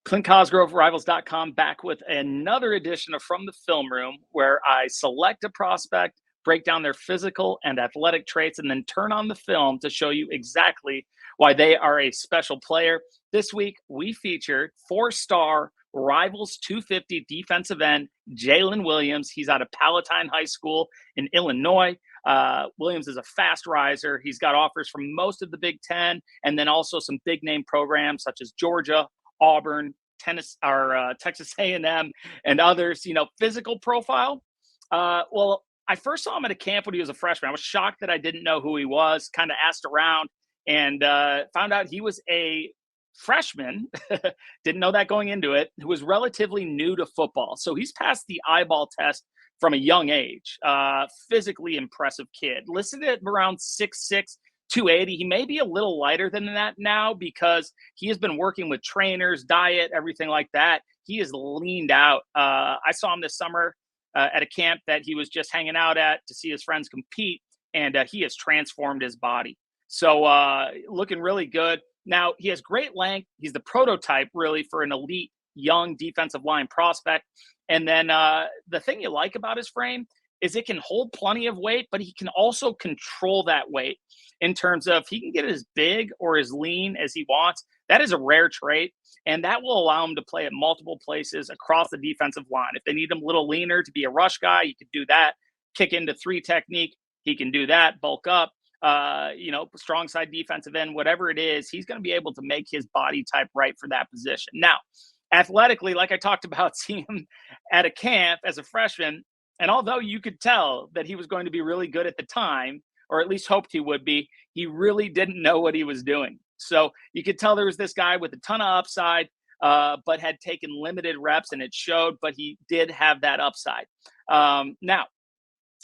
Clint Cosgrove, Rivals.com, back with another edition of From the Film Room, where I select a prospect, break down their physical and athletic traits, and then turn on the film to show you exactly why they are a special player. This week, we featured four-star Rivals 250 defensive end Jaylen Williams. He's out of Palatine High School in Illinois. Williams is a fast riser. He's got offers from most of the Big Ten, and then also some big-name programs such as Georgia, Auburn, Texas A&M, and others. Physical profile. Well, I first saw him at a camp when he was a freshman. I was shocked that I didn't know who he was. Kind of asked around and found out he was a freshman. Didn't know that going into it. Who was relatively new to football. So he's passed the eyeball test from a young age. Physically impressive kid. Listed at around 6'6", 280. He may be a little lighter than that now because he has been working with trainers, diet, everything like that. He is leaned out. I saw him this summer at a camp that he was just hanging out at to see his friends compete, and he has transformed his body. So looking really good. Now, he has great length. He's the prototype, really, for an elite young defensive line prospect. And then the thing you like about his frame is it can hold plenty of weight, but he can also control that weight in terms of he can get as big or as lean as he wants. That is a rare trait, and that will allow him to play at multiple places across the defensive line. If they need him a little leaner to be a rush guy, he can do that. Kick into 3 technique, he can do that. Bulk up, strong side defensive end, whatever it is, he's going to be able to make his body type right for that position. Now, athletically, like I talked about, seeing him at a camp as a freshman, and although you could tell that he was going to be really good at the time, or at least hoped he would be, he really didn't know what he was doing. So you could tell there was this guy with a ton of upside, but had taken limited reps, and it showed, but he did have that upside. Now,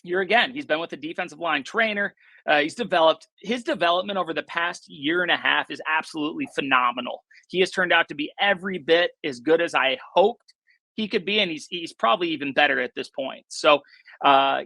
he's been with a defensive line trainer. His development over the past year and a half is absolutely phenomenal. He has turned out to be every bit as good as I hoped he could be, and he's probably even better at this point. So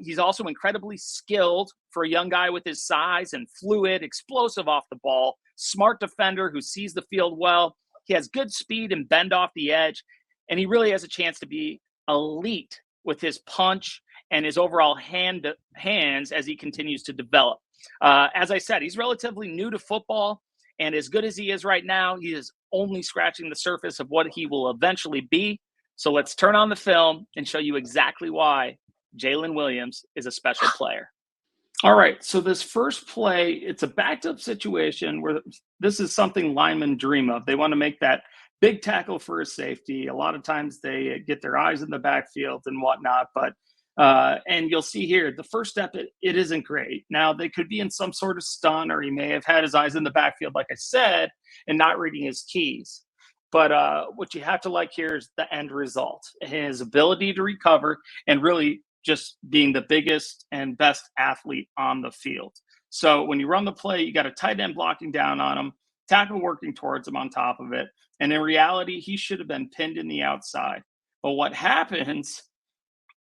he's also incredibly skilled for a young guy with his size, and fluid, explosive off the ball, smart defender who sees the field well. He has good speed and bend off the edge, and he really has a chance to be elite with his punch and his overall hands as he continues to develop. As I said, he's relatively new to football, and as good as he is right now, he is only scratching the surface of what he will eventually be. So let's turn on the film and show you exactly why Jaylen Williams is a special player. All right, so this first play, it's a backed up situation where this is something linemen dream of. They want to make that big tackle for a safety. A lot of times they get their eyes in the backfield and whatnot, but and you'll see here, the first step, it isn't great. Now, they could be in some sort of stun, or he may have had his eyes in the backfield, like I said, and not reading his keys. But what you have to like here is the end result, his ability to recover, and really just being the biggest and best athlete on the field. So when you run the play, you got a tight end blocking down on him, tackle working towards him on top of it. And in reality, he should have been pinned in the outside. But what happens,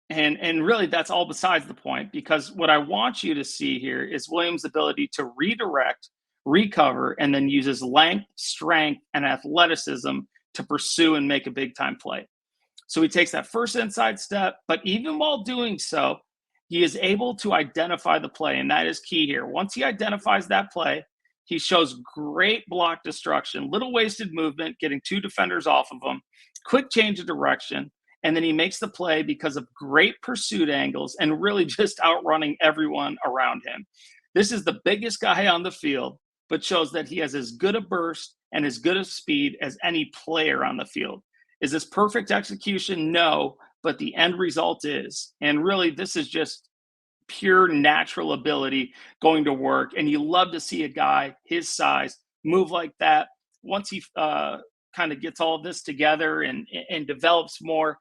and really that's all besides the point, because what I want you to see here is Williams' ability to redirect, recover, and then use his length, strength, and athleticism to pursue and make a big-time play. So he takes that first inside step, but even while doing so, he is able to identify the play, and that is key here. Once he identifies that play, he shows great block destruction, little wasted movement, getting 2 defenders off of him, quick change of direction, and then he makes the play because of great pursuit angles and really just outrunning everyone around him. This is the biggest guy on the field, but shows that he has as good a burst and as good a speed as any player on the field. Is this perfect execution? No, but the end result is. And really, this is just pure natural ability going to work. And you love to see a guy his size move like that. Once he kind of gets all this together and develops more,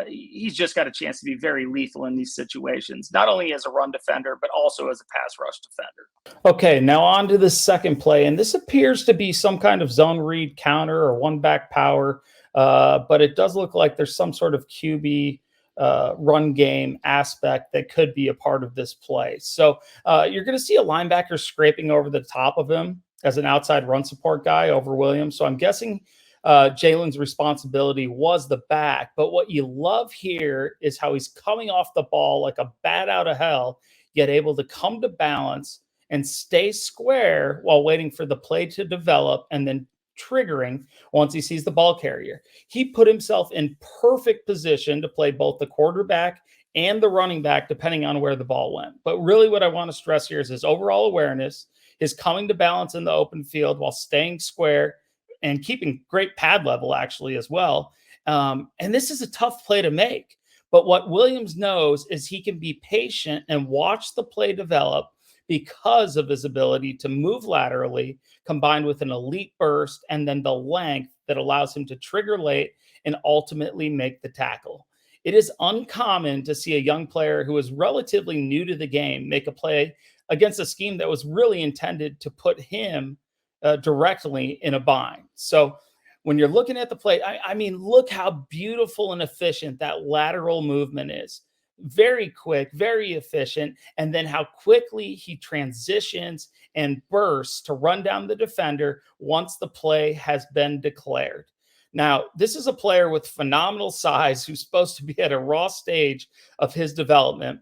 he's just got a chance to be very lethal in these situations, not only as a run defender, but also as a pass rush defender. Okay, now on to the second play. And this appears to be some kind of zone read counter or one back power, but it does look like there's some sort of QB run game aspect that could be a part of this play. So you're going to see a linebacker scraping over the top of him as an outside run support guy over Williams. So I'm guessing Jaylen's responsibility was the back. But what you love here is how he's coming off the ball like a bat out of hell, yet able to come to balance and stay square while waiting for the play to develop and then triggering once he sees the ball carrier. He put himself in perfect position to play both the quarterback and the running back, depending on where the ball went. But really, what I want to stress here is his overall awareness, his coming to balance in the open field while staying square and keeping great pad level, actually, as well. And this is a tough play to make. But what Williams knows is he can be patient and watch the play develop because of his ability to move laterally, combined with an elite burst and then the length that allows him to trigger late and ultimately make the tackle. It is uncommon to see a young player who is relatively new to the game make a play against a scheme that was really intended to put him directly in a bind. So when you're looking at the play, I mean, look how beautiful and efficient that lateral movement is. Very quick, very efficient, and then how quickly he transitions and bursts to run down the defender once the play has been declared. Now, this is a player with phenomenal size who's supposed to be at a raw stage of his development.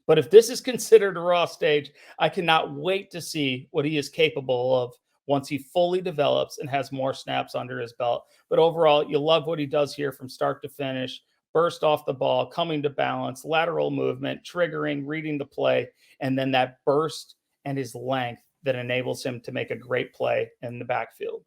But if this is considered a raw stage, I cannot wait to see what he is capable of once he fully develops and has more snaps under his belt. But overall, you love what he does here from start to finish. Burst off the ball, coming to balance, lateral movement, triggering, reading the play, and then that burst and his length that enables him to make a great play in the backfield.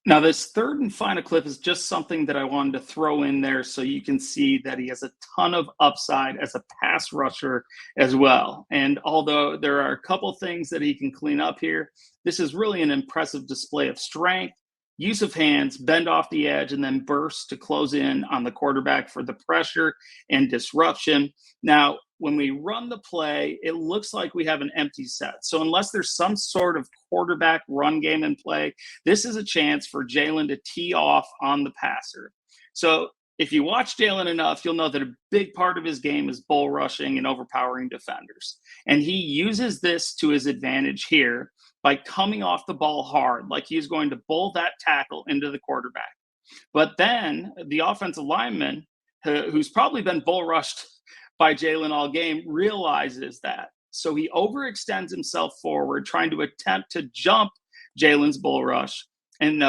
Now, this third and final clip is just something that I wanted to throw in there so you can see that he has a ton of upside as a pass rusher as well. And although there are a couple things that he can clean up here, this is really an impressive display of strength, use of hands, bend off the edge, and then burst to close in on the quarterback for the pressure and disruption. Now, when we run the play, it looks like we have an empty set. So unless there's some sort of quarterback run game in play, this is a chance for Jaylen to tee off on the passer. So if you watch Jaylen enough, you'll know that a big part of his game is bull rushing and overpowering defenders. And he uses this to his advantage here by coming off the ball hard, like he's going to bull that tackle into the quarterback. But then the offensive lineman, who's probably been bull rushed by Jaylen all game, realizes that. So he overextends himself forward, trying to attempt to jump Jaylen's bull rush and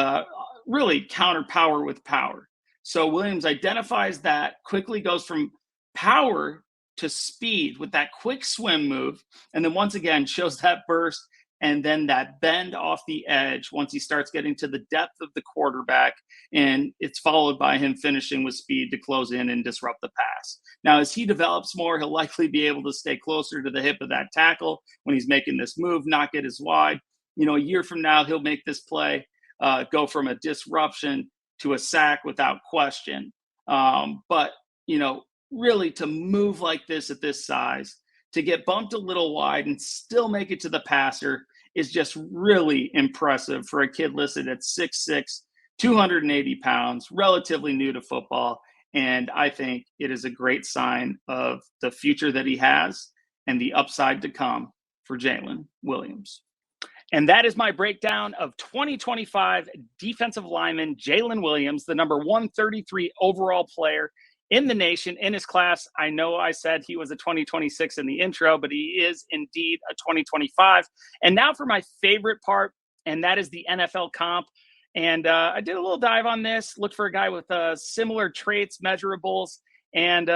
really counter power with power. So Williams identifies that, quickly goes from power to speed with that quick swim move, and then once again shows that burst and then that bend off the edge once he starts getting to the depth of the quarterback, and it's followed by him finishing with speed to close in and disrupt the pass. Now, as he develops more, he'll likely be able to stay closer to the hip of that tackle when he's making this move, not get as wide. You know, a year from now, he'll make this play go from a disruption to a sack without question. But, you know, really to move like this at this size, to get bumped a little wide and still make it to the passer is just really impressive for a kid listed at 6'6", 280 pounds, relatively new to football. And I think it is a great sign of the future that he has and the upside to come for Jaylen Williams. And that is my breakdown of 2025 defensive lineman Jaylen Williams, the number 133 overall player in the nation in his class. I know I said he was a 2026 in the intro, but he is indeed a 2025. And now for my favorite part, and that is the NFL comp. And I did a little dive on this, looked for a guy with similar traits, measurables, and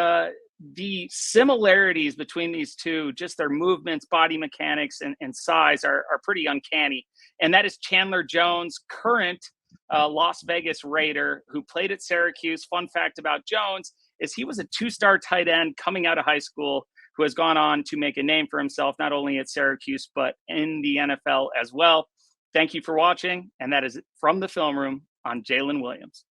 the similarities between these two, just their movements, body mechanics, and size are pretty uncanny. And that is Chandler Jones, current Las Vegas Raider, who played at Syracuse. Fun fact about Jones is he was a two-star tight end coming out of high school who has gone on to make a name for himself, not only at Syracuse, but in the NFL as well. Thank you for watching. And that is from the film room on Jaylen Williams.